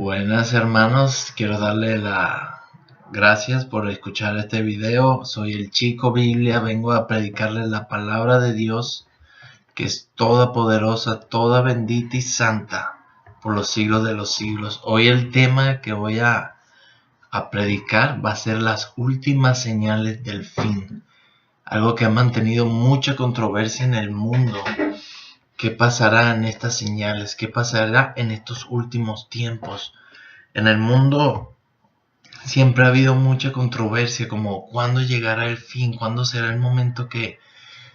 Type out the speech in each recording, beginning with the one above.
Buenas hermanos, quiero darle las gracias por escuchar este video. Soy el Chico Biblia, vengo a predicarles la palabra de Dios, que es toda poderosa, toda bendita y santa por los siglos de los siglos. Hoy el tema que voy a predicar va a ser las últimas señales del fin. Algo que ha mantenido mucha controversia en el mundo. ¿Qué pasará en estas señales? ¿Qué pasará en estos últimos tiempos? En el mundo siempre ha habido mucha controversia, como cuándo llegará el fin, cuándo será el momento que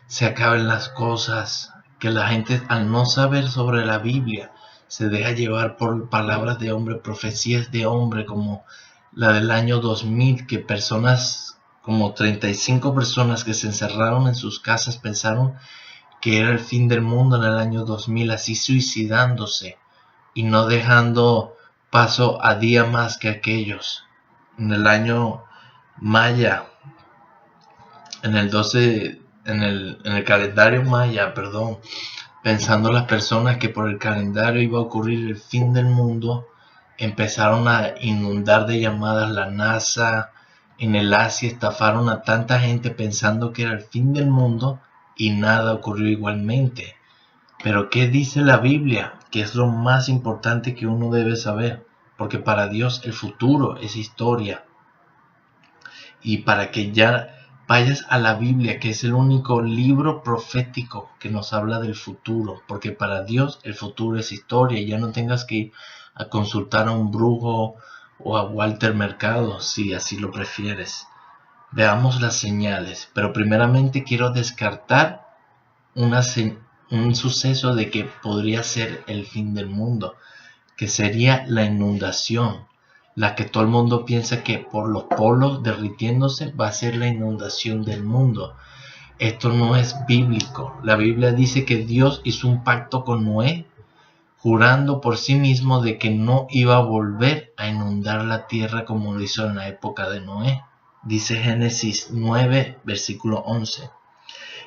se acaben las cosas, que la gente, al no saber sobre la Biblia, se deja llevar por palabras de hombre, profecías de hombre, como la del año 2000, que personas, como 35 personas que se encerraron en sus casas, pensaron que era el fin del mundo en el año 2000, así suicidándose y no dejando paso a día más que aquellos. En el año Maya, en el calendario Maya, pensando las personas que por el calendario iba a ocurrir el fin del mundo, empezaron a inundar de llamadas la NASA. En el Asia estafaron a tanta gente pensando que era el fin del mundo y nada ocurrió igualmente. Pero ¿qué dice la Biblia? Que es lo más importante que uno debe saber, porque para Dios el futuro es historia. Y para que ya vayas a la Biblia, que es el único libro profético que nos habla del futuro, porque para Dios el futuro es historia, y ya no tengas que ir a consultar a un brujo o a Walter Mercado, si así lo prefieres. Veamos las señales, pero primeramente quiero descartar un suceso de que podría ser el fin del mundo, que sería la inundación, la que todo el mundo piensa que por los polos derritiéndose va a ser la inundación del mundo. Esto no es bíblico. La Biblia dice que Dios hizo un pacto con Noé, jurando por sí mismo de que no iba a volver a inundar la tierra como lo hizo en la época de Noé. Dice Génesis 9, versículo 11.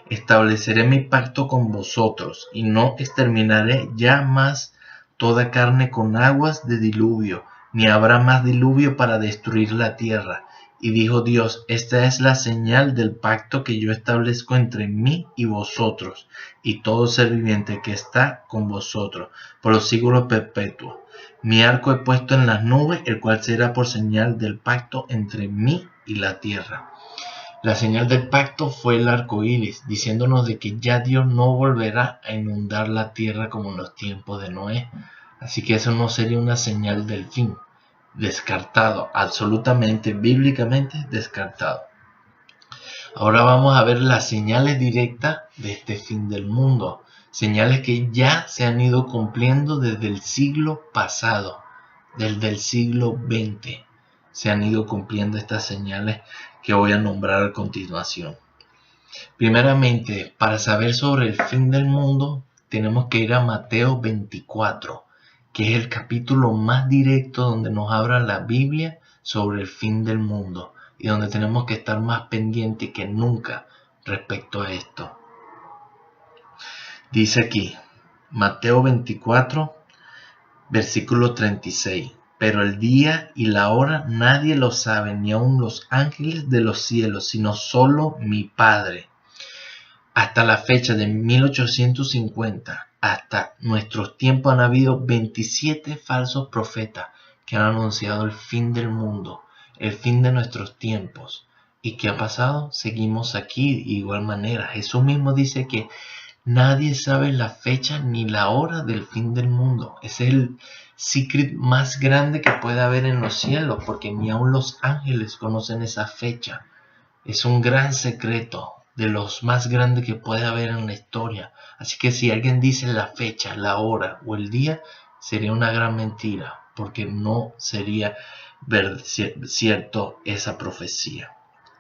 Estableceré mi pacto con vosotros, y no exterminaré ya más toda carne con aguas de diluvio, ni habrá más diluvio para destruir la tierra. Y dijo Dios: esta es la señal del pacto que yo establezco entre mí y vosotros, y todo ser viviente que está con vosotros, por los siglos perpetuos. Mi arco he puesto en las nubes, el cual será por señal del pacto entre mí y la tierra. La señal del pacto fue el arco iris, diciéndonos de que ya Dios no volverá a inundar la tierra como en los tiempos de Noé. Así que eso no sería una señal del fin. Descartado, absolutamente, bíblicamente descartado. Ahora vamos a ver las señales directas de este fin del mundo. Señales que ya se han ido cumpliendo desde el siglo pasado, desde el siglo XX. Se han ido cumpliendo estas señales que voy a nombrar a continuación. Primeramente, para saber sobre el fin del mundo, tenemos que ir a Mateo 24, que es el capítulo más directo donde nos habla la Biblia sobre el fin del mundo y donde tenemos que estar más pendientes que nunca respecto a esto. Dice aquí, Mateo 24, versículo 36. Pero el día y la hora nadie lo sabe, ni aun los ángeles de los cielos, sino solo mi Padre. Hasta la fecha de 1850, hasta nuestros tiempos, han habido 27 falsos profetas que han anunciado el fin del mundo, el fin de nuestros tiempos. ¿Y qué ha pasado? Seguimos aquí de igual manera. Jesús mismo dice que nadie sabe la fecha ni la hora del fin del mundo. Es el secret más grande que puede haber en los cielos, porque ni aun los ángeles conocen esa fecha. Es un gran secreto, de los más grandes que puede haber en la historia. Así que si alguien dice la fecha, la hora o el día, sería una gran mentira, porque no sería cierto esa profecía.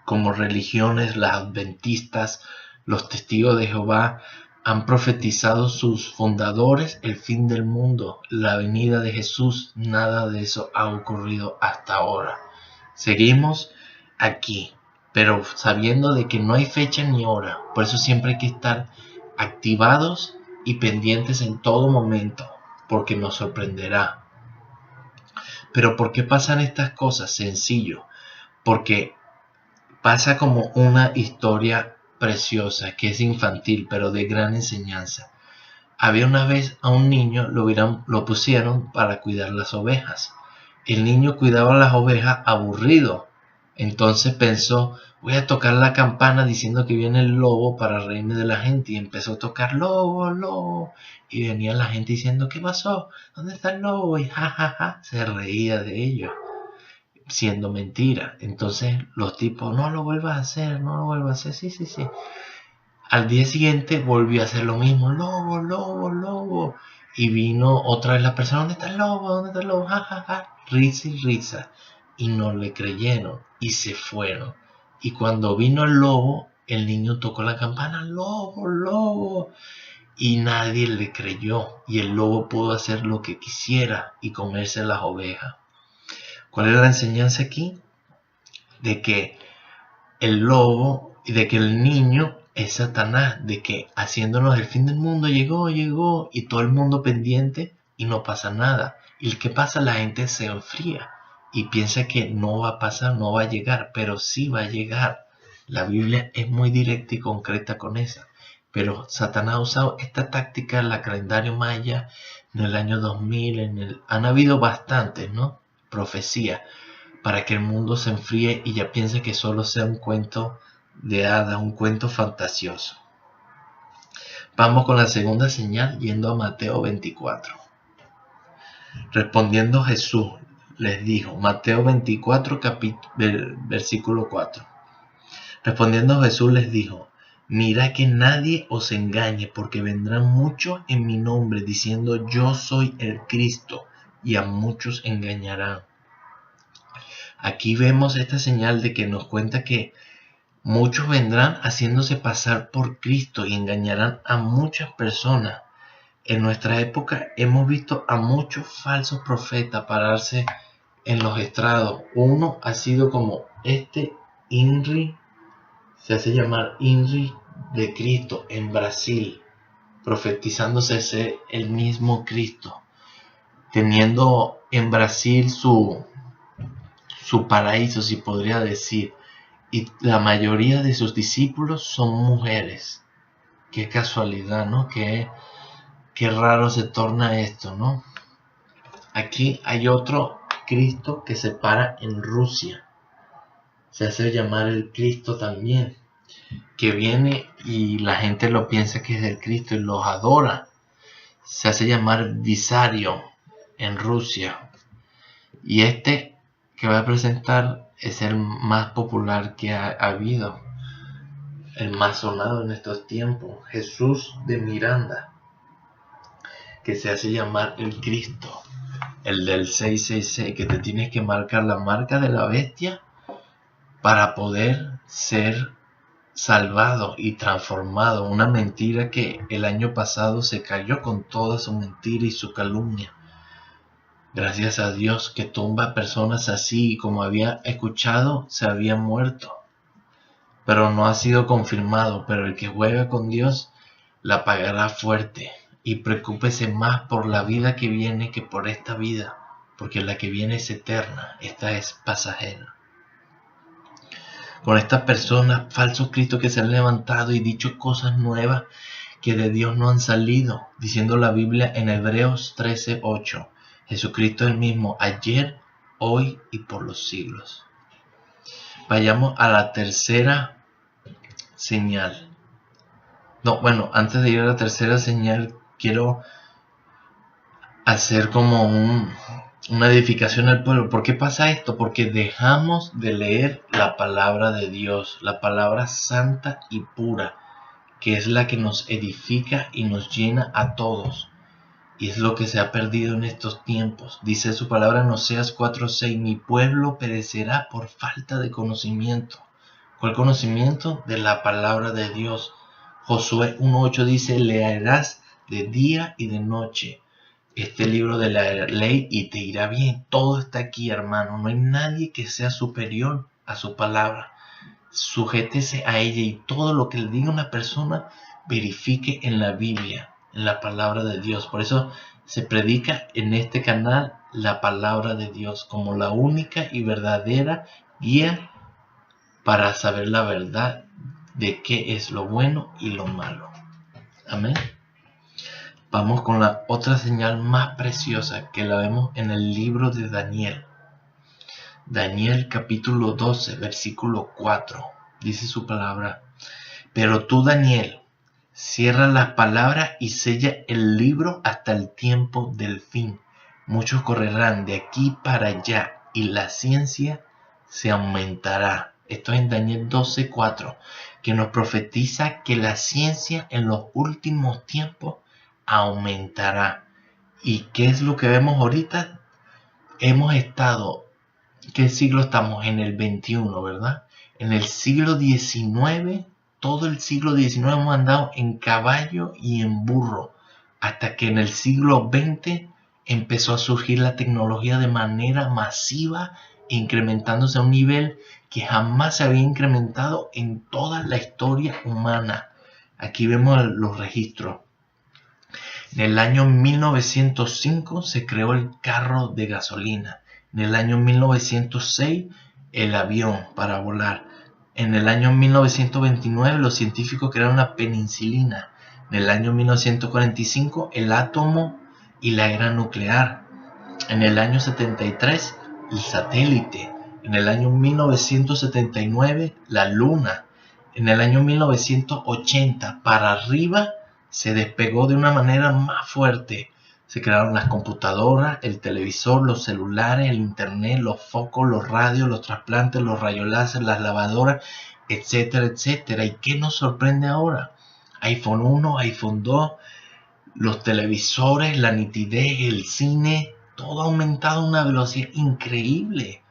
Como religiones, las adventistas, los testigos de Jehová, han profetizado sus fundadores el fin del mundo, la venida de Jesús. Nada de eso ha ocurrido hasta ahora. Seguimos aquí, pero sabiendo de que no hay fecha ni hora. Por eso siempre hay que estar activados y pendientes en todo momento, porque nos sorprenderá. Pero ¿por qué pasan estas cosas? Sencillo, porque pasa como una historia preciosa que es infantil, pero de gran enseñanza. Había una vez a un niño, lo pusieron para cuidar las ovejas. El niño cuidaba las ovejas aburrido. Entonces pensó, voy a tocar la campana diciendo que viene el lobo para reírme de la gente. Y empezó a tocar lobo, lobo. Y venía la gente diciendo, ¿qué pasó? ¿Dónde está el lobo? Y jajaja, se reía de ellos, siendo mentira. Entonces los tipos, no lo vuelvas a hacer, no lo vuelvas a hacer. Sí, sí, sí. Al día siguiente volvió a hacer lo mismo, lobo, lobo, lobo. Y vino otra vez la persona, ¿dónde está el lobo? ¿Dónde está el lobo? Ja, ja, ja. Risa y risa. Y no le creyeron y se fueron. Y cuando vino el lobo, el niño tocó la campana, lobo, lobo. Y nadie le creyó. Y el lobo pudo hacer lo que quisiera y comerse las ovejas. ¿Cuál es la enseñanza aquí? De que el lobo y de que el niño es Satanás, de que haciéndonos el fin del mundo llegó y todo el mundo pendiente y no pasa nada. Y ¿qué pasa? La gente se enfría y piensa que no va a pasar, no va a llegar, pero sí va a llegar. La Biblia es muy directa y concreta con esa. Pero Satanás ha usado esta táctica en la calendario maya en el año 2000, han habido bastantes, ¿no? Profecías para que el mundo se enfríe y ya piense que solo sea un cuento de hadas, un cuento fantasioso. Vamos con la segunda señal, yendo a Mateo 24. Respondiendo Jesús les dijo, Mateo 24, versículo 4. Respondiendo Jesús les dijo, mirad que nadie os engañe, porque vendrán muchos en mi nombre diciendo yo soy el Cristo, y a muchos engañarán. Aquí vemos esta señal de que nos cuenta que muchos vendrán haciéndose pasar por Cristo y engañarán a muchas personas. En nuestra época hemos visto a muchos falsos profetas pararse en los estrados. Uno ha sido como INRI, se hace llamar INRI de Cristo en Brasil, profetizándose ser el mismo Cristo, teniendo en Brasil su paraíso, si podría decir. Y la mayoría de sus discípulos son mujeres. Qué casualidad, ¿no? Qué raro se torna esto, ¿no? Aquí hay otro Cristo que se para en Rusia. Se hace llamar el Cristo también. Que viene y la gente lo piensa que es el Cristo y los adora. Se hace llamar Visario en Rusia. Y este que va a presentar es el más popular que ha habido, el más sonado en estos tiempos, Jesús de Miranda, que se hace llamar el Cristo, el del 666, que te tienes que marcar la marca de la bestia para poder ser salvado y transformado. Una mentira que el año pasado se cayó con toda su mentira y su calumnia. Gracias a Dios que tumba personas así, y como había escuchado, se había muerto. Pero no ha sido confirmado. Pero el que juega con Dios la pagará fuerte. Y preocúpese más por la vida que viene que por esta vida. Porque la que viene es eterna. Esta es pasajera. Con estas personas, falsos cristos que se han levantado y dicho cosas nuevas que de Dios no han salido. Diciendo la Biblia en Hebreos 13:8. Jesucristo es el mismo ayer, hoy y por los siglos. Vayamos a la tercera señal. Antes de ir a la tercera señal, quiero hacer como una edificación al pueblo. ¿Por qué pasa esto? Porque dejamos de leer la palabra de Dios, la palabra santa y pura, que es la que nos edifica y nos llena a todos. Y es lo que se ha perdido en estos tiempos. Dice su palabra en Oseas 4:6, mi pueblo perecerá por falta de conocimiento. ¿Cuál conocimiento? De la palabra de Dios. Josué 1:8 dice, leerás de día y de noche este libro de la ley y te irá bien. Todo está aquí, hermano. No hay nadie que sea superior a su palabra. Sujétese a ella y todo lo que le diga una persona, verifique en la Biblia, en la palabra de Dios. Por eso se predica en este canal la palabra de Dios como la única y verdadera guía para saber la verdad de qué es lo bueno y lo malo. Amén. Vamos con la otra señal más preciosa que la vemos en el libro de Daniel. Daniel capítulo 12, versículo 4. Dice su palabra: pero tú, Daniel, cierra las palabras y sella el libro hasta el tiempo del fin. Muchos correrán de aquí para allá y la ciencia se aumentará. Esto es en Daniel 12:4, que nos profetiza que la ciencia en los últimos tiempos aumentará. ¿Y qué es lo que vemos ahorita? Hemos estado, ¿qué siglo estamos? En el 21, ¿verdad? En el siglo XIX, todo el siglo XIX hemos andado en caballo y en burro, hasta que en el siglo XX empezó a surgir la tecnología de manera masiva, incrementándose a un nivel que jamás se había incrementado en toda la historia humana. Aquí vemos los registros. En el año 1905 se creó el carro de gasolina. En el año 1906 el avión para volar. En el año 1929 los científicos crearon la penicilina. En el año 1945 el átomo y la era nuclear. En el año 73 el satélite. En el año 1979 la luna. En el año 1980 para arriba se despegó de una manera más fuerte. Se crearon las computadoras, el televisor, los celulares, el internet, los focos, los radios, los trasplantes, los rayos láser, las lavadoras, etcétera, etcétera. ¿Y qué nos sorprende ahora? iPhone 1, iPhone 2, los televisores, la nitidez, el cine, todo ha aumentado a una velocidad increíble.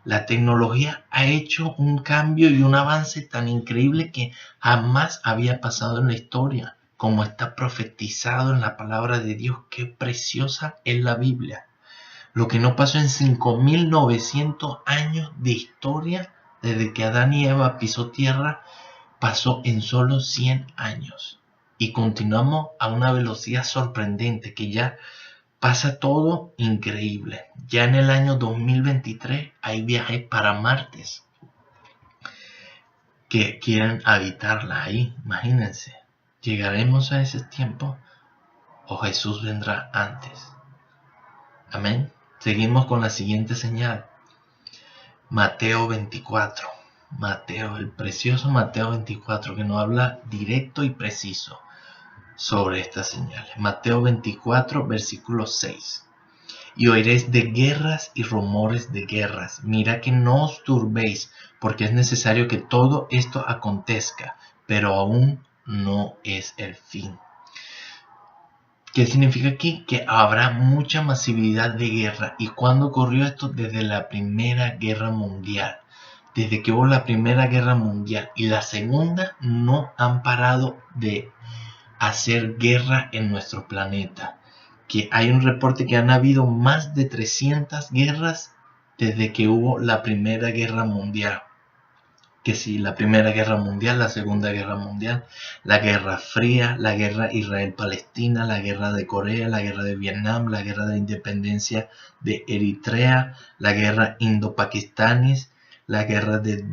La tecnología ha hecho un cambio y un avance tan increíble que jamás había pasado en la historia, como está profetizado en la palabra de Dios. Qué preciosa es la Biblia. Lo que no pasó en 5.900 años de historia, desde que Adán y Eva pisó tierra, pasó en solo 100 años. Y continuamos a una velocidad sorprendente, que ya pasa todo increíble. Ya en el año 2023 hay viajes para Marte que quieren habitarla ahí. Imagínense. ¿Llegaremos a ese tiempo o Jesús vendrá antes? Amén. Seguimos con la siguiente señal. Mateo 24. Mateo, el precioso Mateo 24, que nos habla directo y preciso sobre estas señales. Mateo 24, versículo 6. Y oiréis de guerras y rumores de guerras. Mira que no os turbéis, porque es necesario que todo esto acontezca, pero aún no es el fin. ¿Qué significa aquí? Que habrá mucha masividad de guerra. ¿Y cuándo ocurrió esto? Desde la Primera Guerra Mundial. Desde que hubo la Primera Guerra Mundial y la Segunda, no han parado de hacer guerra en nuestro planeta. Que hay un reporte que han habido más de 300 guerras desde que hubo la Primera Guerra Mundial. Que sí, la Primera Guerra Mundial, la Segunda Guerra Mundial, la Guerra Fría, la Guerra Israel-Palestina, la Guerra de Corea, la Guerra de Vietnam, la Guerra de Independencia de Eritrea, la Guerra Indo-Pakistanis, la Guerra de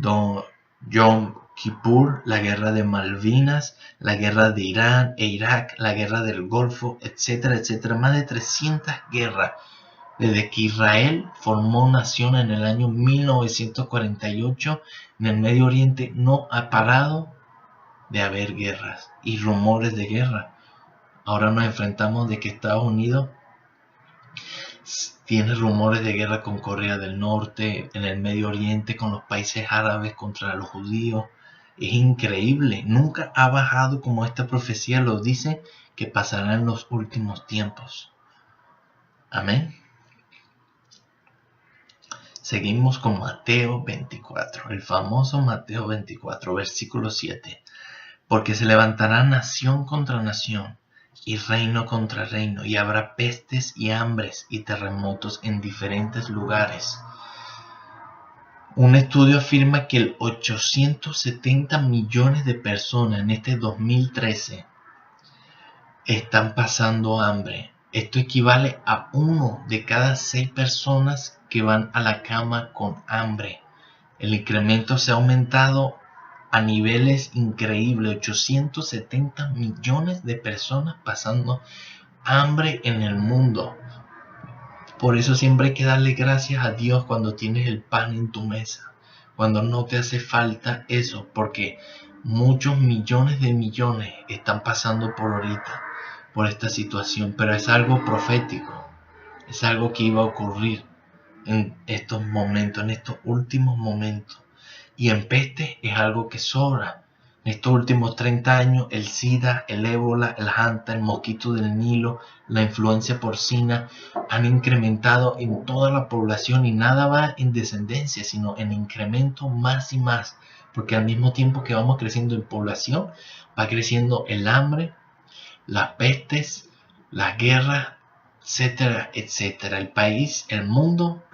Yom Kippur, la Guerra de Malvinas, la Guerra de Irán e Irak, la Guerra del Golfo, etcétera, etcétera. Más de 300 guerras. Desde que Israel formó nación en el año 1948, en el Medio Oriente no ha parado de haber guerras y rumores de guerra. Ahora nos enfrentamos de que Estados Unidos tiene rumores de guerra con Corea del Norte, en el Medio Oriente, con los países árabes contra los judíos. Es increíble, nunca ha bajado como esta profecía lo dice, que pasará en los últimos tiempos. Amén. Seguimos con Mateo 24, el famoso Mateo 24, versículo 7. Porque se levantará nación contra nación y reino contra reino, y habrá pestes y hambres y terremotos en diferentes lugares. Un estudio afirma que 870 millones de personas en este 2013 están pasando hambre Esto equivale a 1 de cada 6 personas que van a la cama con hambre. El incremento se ha aumentado a niveles increíbles, 870 millones de personas pasando hambre en el mundo. Por eso siempre hay que darle gracias a Dios cuando tienes el pan en tu mesa, cuando no te hace falta eso, porque muchos millones de millones están pasando por esta situación, pero es algo profético, es algo que iba a ocurrir en estos momentos, en estos últimos momentos. Y en peste es algo que sobra. En estos últimos 30 años, el SIDA, el ébola, el hanta, el mosquito del Nilo, la influencia porcina han incrementado en toda la población, y nada va en descendencia, sino en incremento más y más, porque al mismo tiempo que vamos creciendo en población, va creciendo el hambre, las pestes, las guerras, etcétera, etcétera. El mundo,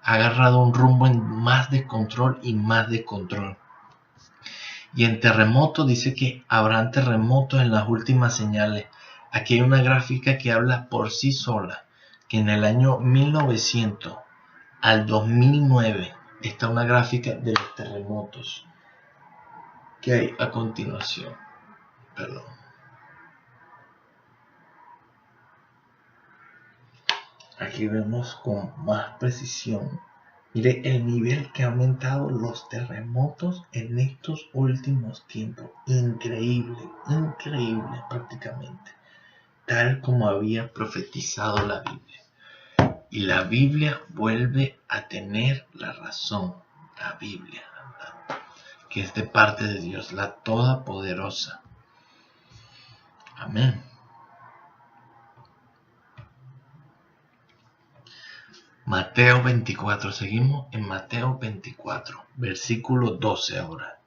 ha agarrado un rumbo en más descontrol y más descontrol. Y en terremotos dice que habrán terremotos en las últimas señales. Aquí hay una gráfica que habla por sí sola, que en el año 1900 al 2009 está una gráfica de los terremotos que hay a continuación. Aquí vemos con más precisión. Mire el nivel que ha aumentado los terremotos en estos últimos tiempos. Increíble, increíble prácticamente. Tal como había profetizado la Biblia. Y la Biblia vuelve a tener la razón. La Biblia, que es de parte de Dios, la Todopoderosa. Amén. Mateo 24, seguimos en Mateo 24, versículo 12 ahora.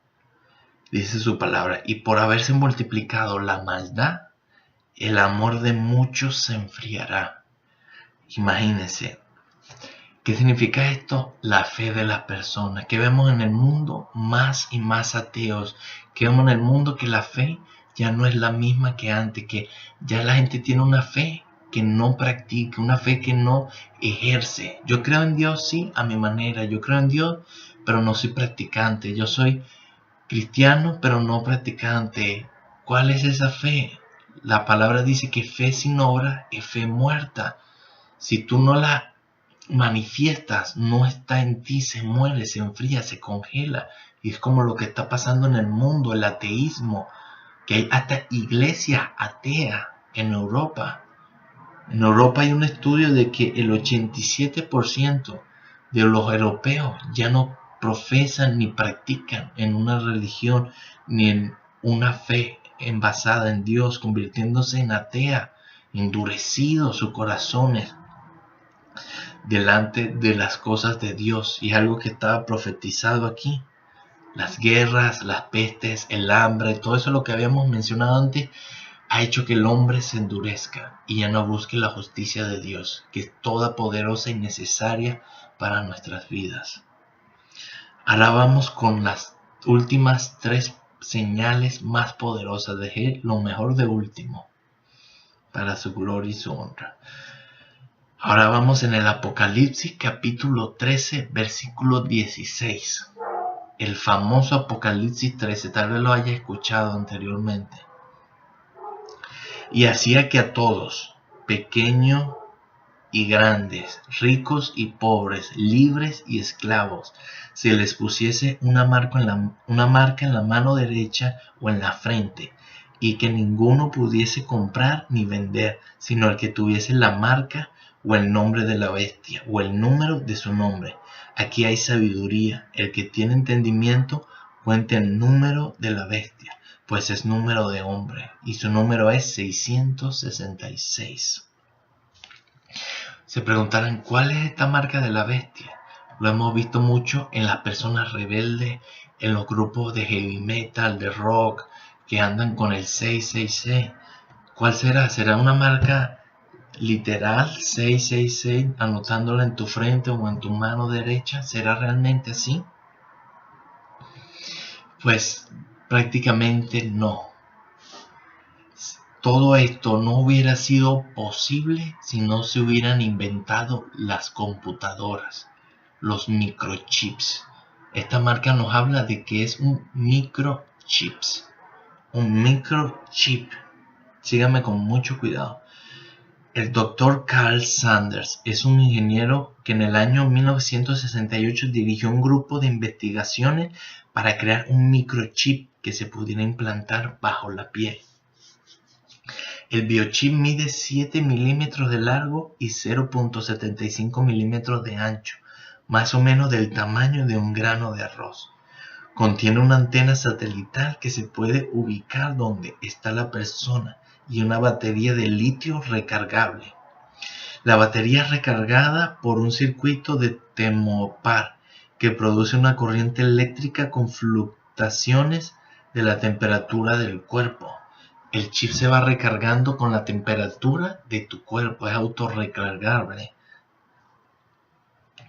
Dice su palabra: y por haberse multiplicado la maldad, el amor de muchos se enfriará. Imagínense, ¿qué significa esto? La fe de las personas. Que vemos en el mundo más y más ateos. Que vemos en el mundo que la fe ya no es la misma que antes. Que ya la gente tiene una fe que no practica, una fe que no ejerce. Yo creo en Dios, sí, a mi manera. Yo creo en Dios, pero no soy practicante. Yo soy cristiano, pero no practicante. ¿Cuál es esa fe? La palabra dice que fe sin obra es fe muerta. Si tú no la manifiestas, no está en ti, se muere, se enfría, se congela. Y es como lo que está pasando en el mundo, el ateísmo, que hay hasta iglesias ateas en Europa. En Europa hay un estudio de que el 87% de los europeos ya no profesan ni practican en una religión ni en una fe basada en Dios, convirtiéndose en atea, endurecidos sus corazones delante de las cosas de Dios. Y es algo que estaba profetizado aquí. Las guerras, las pestes, el hambre, todo eso lo que habíamos mencionado antes, ha hecho que el hombre se endurezca y ya no busque la justicia de Dios, que es toda poderosa y necesaria para nuestras vidas. Ahora vamos con las últimas 3 señales más poderosas. Dejé lo mejor de último para su gloria y su honra. Ahora vamos en el Apocalipsis capítulo 13, versículo 16. El famoso Apocalipsis 13, tal vez lo haya escuchado anteriormente. Y hacía que a todos, pequeños y grandes, ricos y pobres, libres y esclavos, se les pusiese una marca en la mano derecha o en la frente, y que ninguno pudiese comprar ni vender, sino el que tuviese la marca o el nombre de la bestia, o el número de su nombre. Aquí hay sabiduría. El que tiene entendimiento, cuente el número de la bestia, pues es número de hombre, y su número es 666. Se preguntarán, ¿cuál es esta marca de la bestia? Lo hemos visto mucho en las personas rebeldes, en los grupos de heavy metal, de rock, que andan con el 666. ¿Cuál será? ¿Será una marca literal, 666, anotándola en tu frente o en tu mano derecha? ¿Será realmente así? Pues prácticamente no. Todo esto no hubiera sido posible si no se hubieran inventado las computadoras, los microchips. Esta marca nos habla de que es un microchips. Un microchip. Síganme con mucho cuidado. El Dr. Carl Sanders es un ingeniero que en el año 1968 dirigió un grupo de investigaciones para crear un microchip que se pudiera implantar bajo la piel. El biochip mide 7 milímetros de largo y 0.75 milímetros de ancho, más o menos del tamaño de un grano de arroz. Contiene una antena satelital que se puede ubicar donde está la persona y una batería de litio recargable. La batería es recargada por un circuito de termopar que produce una corriente eléctrica con fluctuaciones de la temperatura del cuerpo. El chip se va recargando con la temperatura de tu cuerpo, es autorrecargable.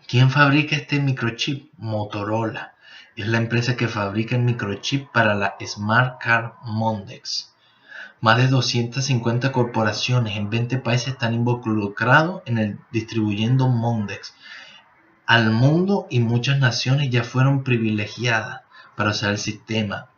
¿Quién fabrica este microchip? Motorola. Es la empresa que fabrica el microchip para la Smart Card Mondex. Más de 250 corporaciones en 20 países están involucrados en el distribuyendo Mondex al mundo y muchas naciones ya fueron privilegiadas para usar el sistema.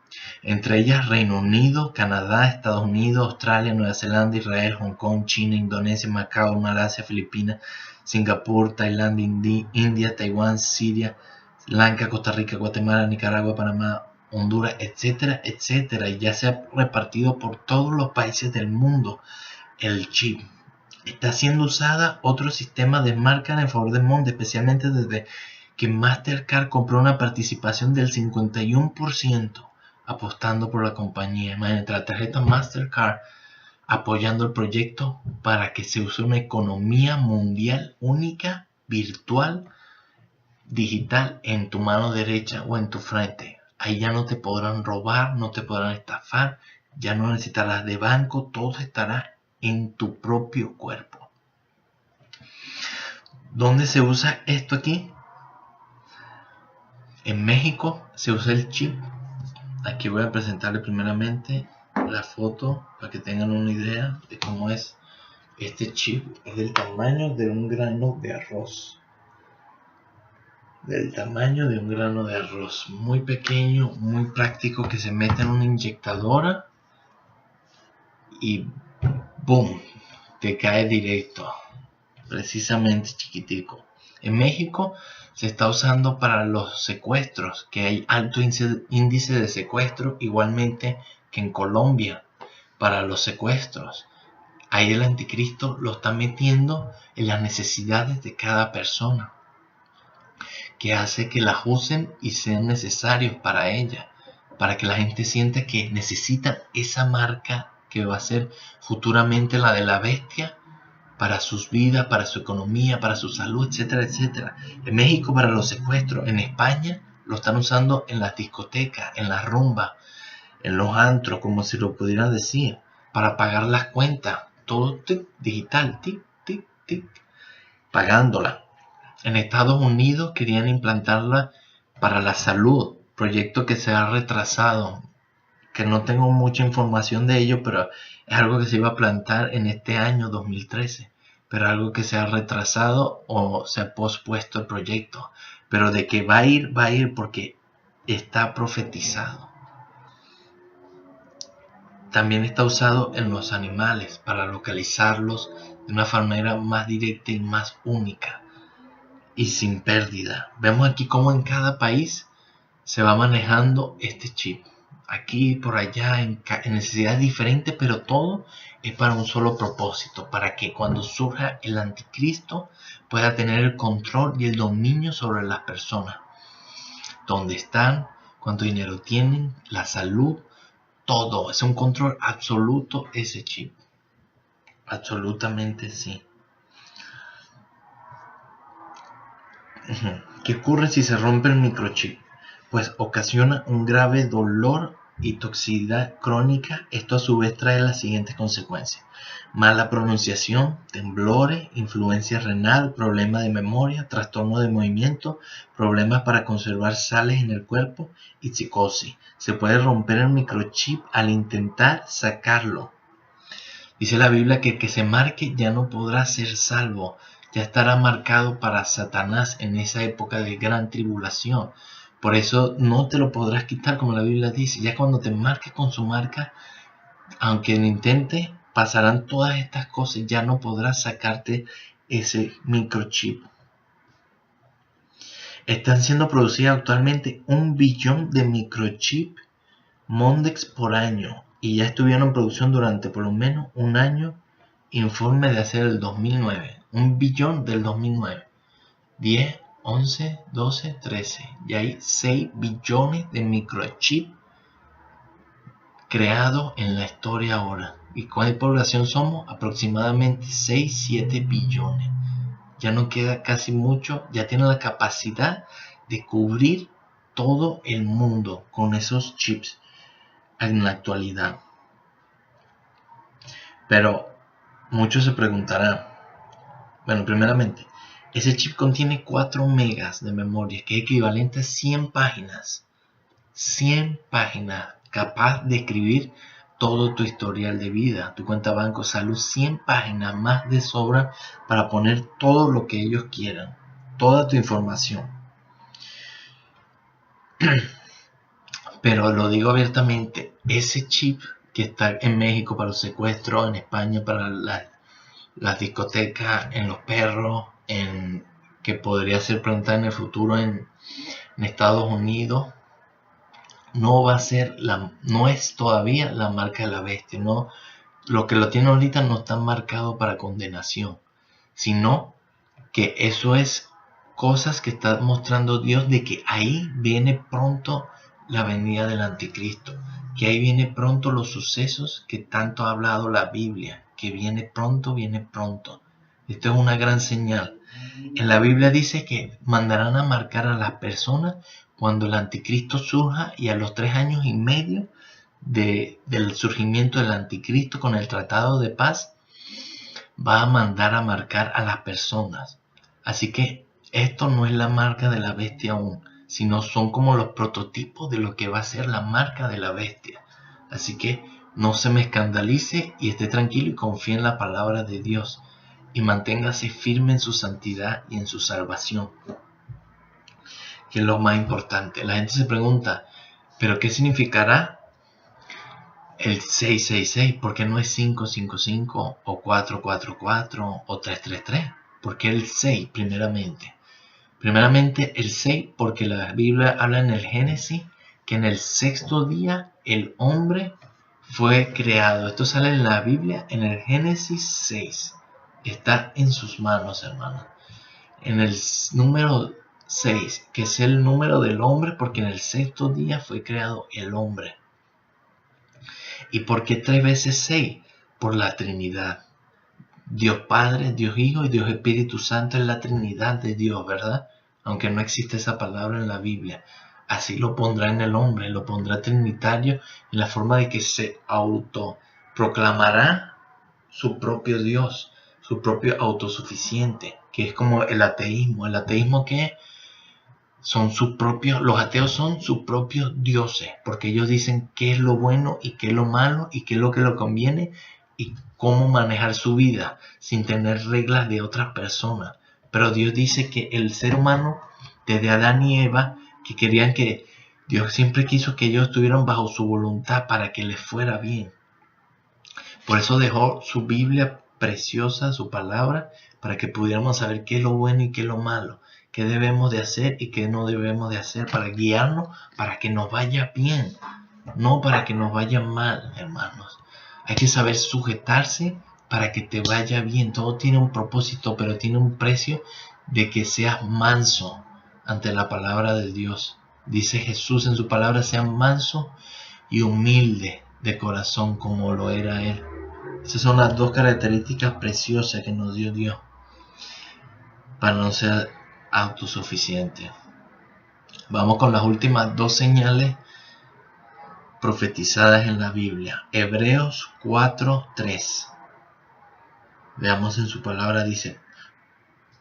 Entre ellas Reino Unido, Canadá, Estados Unidos, Australia, Nueva Zelanda, Israel, Hong Kong, China, Indonesia, Macao, Malasia, Filipinas, Singapur, Tailandia, India, Taiwán, Siria, Sri Lanka, Costa Rica, Guatemala, Nicaragua, Panamá, Honduras, etcétera, etcétera. Y ya se ha repartido por todos los países del mundo el chip. Está siendo usada otro sistema de marca en favor de Monde, especialmente desde que Mastercard compró una participación del 51%. Apostando por la compañía. Imagínate, la tarjeta Mastercard apoyando el proyecto para que se use una economía mundial única, virtual, digital, en tu mano derecha o en tu frente. Ahí ya no te podrán robar, no te podrán estafar, ya no necesitarás de banco, todo estará en tu propio cuerpo. ¿Dónde se usa esto aquí? En México se usa el chip. Aquí voy a presentarle primeramente la foto para que tengan una idea de cómo es este chip. Es del tamaño de un grano de arroz. Del tamaño de un grano de arroz. Muy pequeño, muy práctico, que se mete en una inyectadora y ¡boom! Te cae directo. Precisamente chiquitico. En México se está usando para los secuestros, que hay alto índice de secuestro, igualmente que en Colombia, para los secuestros. Ahí el anticristo lo está metiendo en las necesidades de cada persona, que hace que las usen y sean necesarios para ella, para que la gente sienta que necesitan esa marca que va a ser futuramente la de la bestia, para sus vidas, para su economía, para su salud, etcétera, etcétera. En México para los secuestros, en España lo están usando en las discotecas, en las rumbas, en los antros, como si lo pudieran decir, para pagar las cuentas, todo digital, tic, tic, tic, pagándola. En Estados Unidos querían implantarla para la salud, proyecto que se ha retrasado, que no tengo mucha información de ello, pero es algo que se iba a plantar en este año 2013. Pero algo que se ha retrasado o se ha pospuesto el proyecto. Pero de que va a ir porque está profetizado. También está usado en los animales para localizarlos de una manera más directa y más única y sin pérdida. Vemos aquí cómo en cada país se va manejando este chip. Aquí, por allá, en necesidades diferentes, pero todo es para un solo propósito, para que cuando surja el anticristo pueda tener el control y el dominio sobre las personas. Dónde están, cuánto dinero tienen, la salud, todo. Es un control absoluto ese chip. Absolutamente sí. ¿Qué ocurre si se rompe el microchip? Pues ocasiona un grave dolor y toxicidad crónica. Esto a su vez trae las siguientes consecuencias: mala pronunciación, temblores, influencia renal, problema de memoria, trastorno de movimiento, problemas para conservar sales en el cuerpo y psicosis. Se puede romper el microchip al intentar sacarlo. Dice la Biblia que el que se marque ya no podrá ser salvo, ya estará marcado para Satanás en esa época de gran tribulación. Por eso no te lo podrás quitar, como la Biblia dice. Ya cuando te marques con su marca, aunque lo intentes, pasarán todas estas cosas, ya no podrás sacarte ese microchip. Están siendo producidas actualmente 1 billón de microchip Mondex por año, y ya estuvieron en producción durante por lo menos un año. Informe de hacer el 2009, 1 billón del 2009, 10, 11, 12, 13, y hay 6 billones de microchip creados en la historia ahora. ¿Y cuál población somos? Aproximadamente 6, 7 billones. Ya no queda casi mucho, ya tienen la capacidad de cubrir todo el mundo con esos chips en la actualidad. Pero muchos se preguntarán, bueno, primeramente, ese chip contiene 4 megas de memoria, que es equivalente a 100 páginas. 100 páginas, capaz de escribir todo tu historial de vida, tu cuenta banco, salud, 100 páginas más de sobra para poner todo lo que ellos quieran, toda tu información. Pero lo digo abiertamente, ese chip que está en México para los secuestros, en España para las discotecas, en los perros, que podría ser plantada en el futuro en Estados Unidos, no va a ser no es todavía la marca de la bestia. No, lo que lo tiene ahorita no está marcado para condenación, sino que eso es cosas que está mostrando Dios, de que ahí viene pronto la venida del anticristo, que ahí viene pronto los sucesos que tanto ha hablado la Biblia, que viene pronto, viene pronto. Esto es una gran señal. En la Biblia dice que mandarán a marcar a las personas cuando el anticristo surja, y a los 3 años y medio del surgimiento del anticristo, con el tratado de paz, va a mandar a marcar a las personas. Así que esto no es la marca de la bestia aún, sino son como los prototipos de lo que va a ser la marca de la bestia. Así que no se me escandalice y esté tranquilo y confíe en la palabra de Dios, y manténgase firme en su santidad y en su salvación, que es lo más importante. La gente se pregunta, ¿pero qué significará el 666? ¿Por qué no es 555 o 444 o 333? ¿Por qué el 6 primeramente? Primeramente el 6 porque la Biblia habla en el Génesis que en el 6º día el hombre fue creado. Esto sale en la Biblia en el Génesis 6. Está en sus manos, hermanos. En el número 6, que es el número del hombre, porque en el 6º día fue creado el hombre. ¿Y por qué 3 veces 6? Por la Trinidad. Dios Padre, Dios Hijo y Dios Espíritu Santo es la Trinidad de Dios, ¿verdad? Aunque no existe esa palabra en la Biblia. Así lo pondrá en el hombre, lo pondrá trinitario en la forma de que se autoproclamará su propio Dios, su propio autosuficiente, que es como el ateísmo. El ateísmo que son sus propios, los ateos son sus propios dioses, porque ellos dicen qué es lo bueno y qué es lo malo y qué es lo que les conviene y cómo manejar su vida sin tener reglas de otras personas. Pero Dios dice que el ser humano, desde Adán y Eva, que querían que Dios siempre quiso que ellos estuvieran bajo su voluntad para que les fuera bien. Por eso dejó su Biblia preciosa, su palabra, para que pudiéramos saber qué es lo bueno y qué es lo malo, qué debemos de hacer y qué no debemos de hacer, para guiarnos, para que nos vaya bien, no para que nos vaya mal, hermanos. Hay que saber sujetarse para que te vaya bien. Todo tiene un propósito, pero tiene un precio de que seas manso ante la palabra de Dios. Dice Jesús en su palabra, sean mansos y humildes de corazón como lo era Él. Esas son las 2 características preciosas que nos dio Dios para no ser autosuficiente. Vamos con las últimas 2 señales profetizadas en la Biblia. Hebreos 4:3. Veamos en su palabra, dice: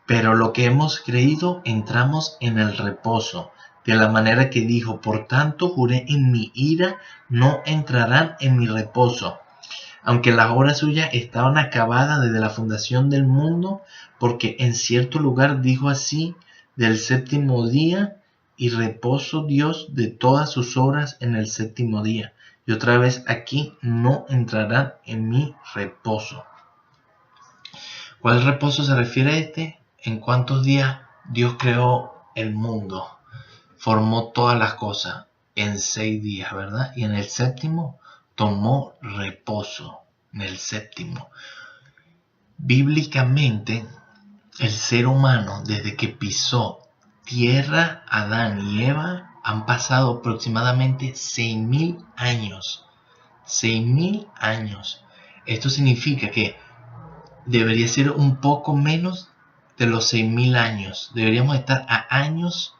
pero lo que hemos creído entramos en el reposo, de la manera que dijo, por tanto juré en mi ira, no entrarán en mi reposo. aunque las obras suyas estaban acabadas desde la fundación del mundo, porque en cierto lugar dijo así del séptimo día, y reposo Dios de todas sus obras en el séptimo día. Y otra vez aquí, no entrarán en mi reposo. ¿Cuál reposo se refiere a este? ¿En cuántos días Dios creó el mundo? Formó todas las cosas en 6 días, ¿verdad? Y en el séptimo tomó reposo. En el séptimo. Bíblicamente, el ser humano, desde que pisó tierra, Adán y Eva, han pasado aproximadamente 6.000 años. 6.000 años. Esto significa que debería ser un poco menos de los 6.000 años. Deberíamos estar a años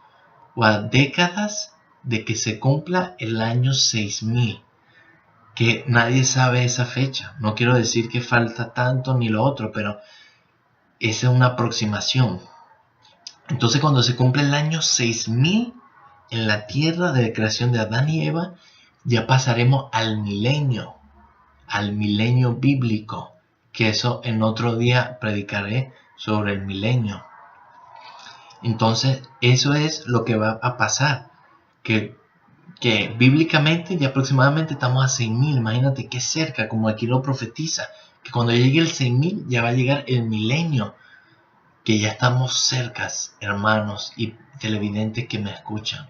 o a décadas de que se cumpla el año 6.000. Que nadie sabe esa fecha. No quiero decir que falta tanto ni lo otro, pero esa es una aproximación. Entonces, cuando se cumple el año 6.000 en la tierra de creación de Adán y Eva, ya pasaremos al milenio bíblico, que eso en otro día predicaré sobre el milenio. Entonces, eso es lo que va a pasar, que bíblicamente ya aproximadamente estamos a 6.000. Imagínate qué cerca, como aquí lo profetiza, que cuando llegue el 6.000 ya va a llegar el milenio, que ya estamos cercas, hermanos y televidentes que me escuchan.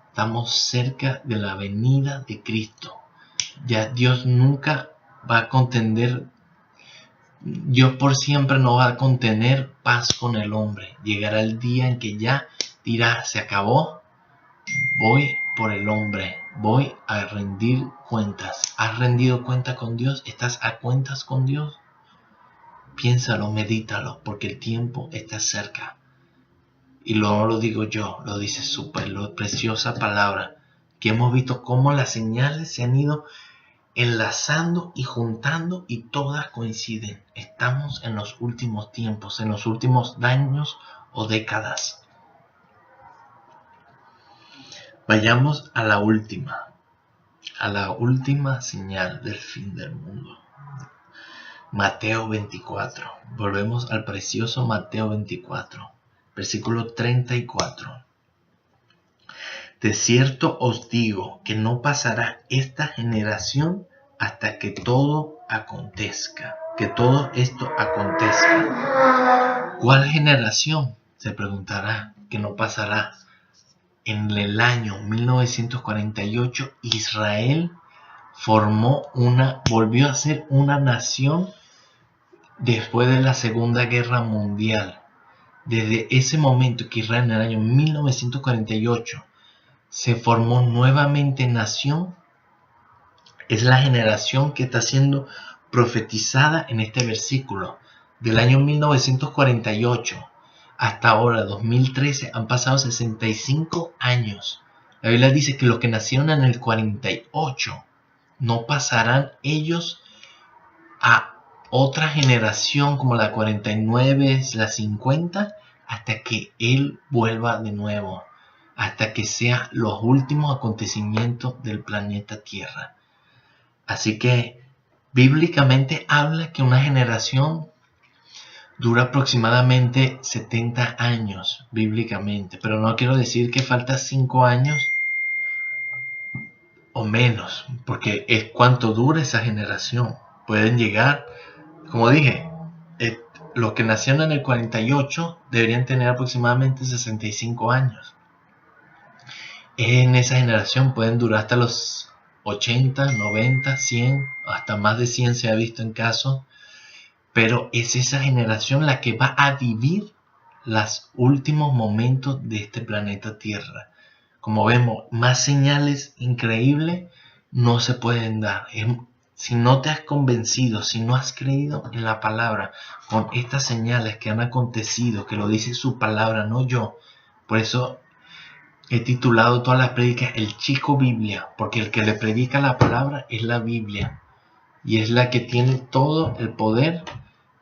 Estamos cerca de la venida de Cristo. Ya Dios nunca va a contender, Dios por siempre no va a contener paz con el hombre. Llegará el día en que ya dirá, se acabó, voy por el hombre, voy a rendir cuentas. ¿Has rendido cuenta con Dios? ¿Estás a cuentas con Dios? Piénsalo, medítalo, porque el tiempo está cerca. Y no lo digo yo, lo dice su preciosa palabra, que hemos visto cómo las señales se han ido enlazando y juntando y todas coinciden. Estamos en los últimos tiempos, en los últimos años o décadas. Vayamos a la última señal del fin del mundo. Mateo 24. Volvemos al precioso Mateo 24, versículo 34. De cierto os digo que no pasará esta generación hasta que todo acontezca, que todo esto acontezca. ¿Cuál generación? Se preguntará, que no pasará. En el año 1948, Israel volvió a ser una nación después de la Segunda Guerra Mundial. Desde ese momento que Israel, en el año 1948, se formó nuevamente nación, es la generación que está siendo profetizada en este versículo. Del año 1948 hasta ahora, 2013, han pasado 65 años. La Biblia dice que los que nacieron en el 48 no pasarán ellos a otra generación como la 49, la 50, hasta que Él vuelva de nuevo, hasta que sean los últimos acontecimientos del planeta Tierra. Así que bíblicamente habla que una generación dura aproximadamente 70 años, bíblicamente, pero no quiero decir que falta 5 años o menos, porque es cuánto dura esa generación. Pueden llegar, como dije, los que nacieron en el 48 deberían tener aproximadamente 65 años. En esa generación pueden durar hasta los 80, 90, 100, hasta más de 100 se ha visto en casos. Pero es esa generación la que va a vivir los últimos momentos de este planeta Tierra. Como vemos, más señales increíbles no se pueden dar. Si no te has convencido, si no has creído en la palabra, con estas señales que han acontecido, que lo dice su palabra, no yo. Por eso he titulado todas las prédicas El Chico Biblia, porque el que le predica la palabra es la Biblia. Y es la que tiene todo el poder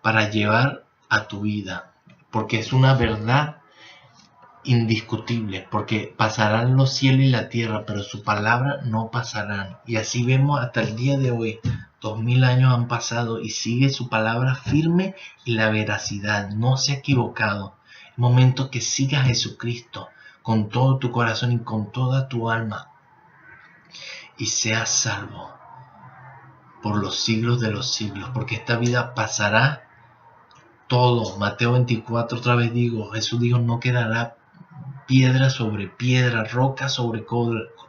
para llevar a tu vida, porque es una verdad indiscutible, porque pasarán los cielos y la tierra, pero su palabra no pasarán. Y así vemos hasta el día de hoy, 2000 años han pasado y sigue su palabra firme y la veracidad. No se ha equivocado. Es momento que sigas a Jesucristo con todo tu corazón y con toda tu alma y seas salvo por los siglos de los siglos, porque esta vida pasará todo. Mateo 24, otra vez digo, Jesús dijo, no quedará piedra sobre piedra, roca sobre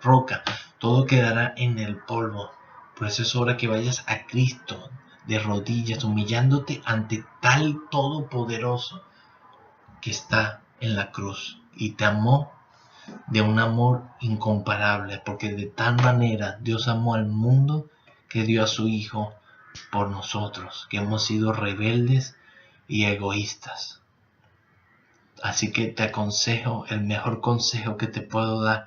roca, todo quedará en el polvo. Por eso es hora que vayas a Cristo de rodillas, humillándote ante tal todopoderoso que está en la cruz y te amó de un amor incomparable, porque de tal manera Dios amó al mundo que dio a su Hijo por nosotros, que hemos sido rebeldes y egoístas. Así que te aconsejo, el mejor consejo que te puedo dar,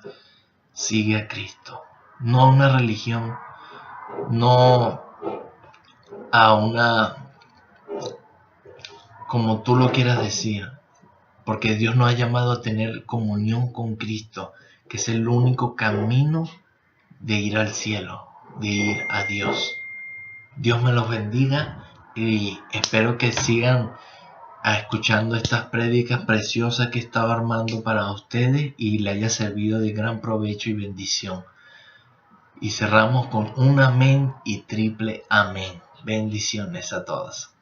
sigue a Cristo, no a una religión, no a una, como tú lo quieras decir, porque Dios nos ha llamado a tener comunión con Cristo, que es el único camino de ir al cielo, de ir a Dios. Dios me los bendiga y espero que sigan escuchando estas prédicas preciosas que estaba armando para ustedes y le haya servido de gran provecho y bendición. Y cerramos con un amén y triple amén. Bendiciones a todos.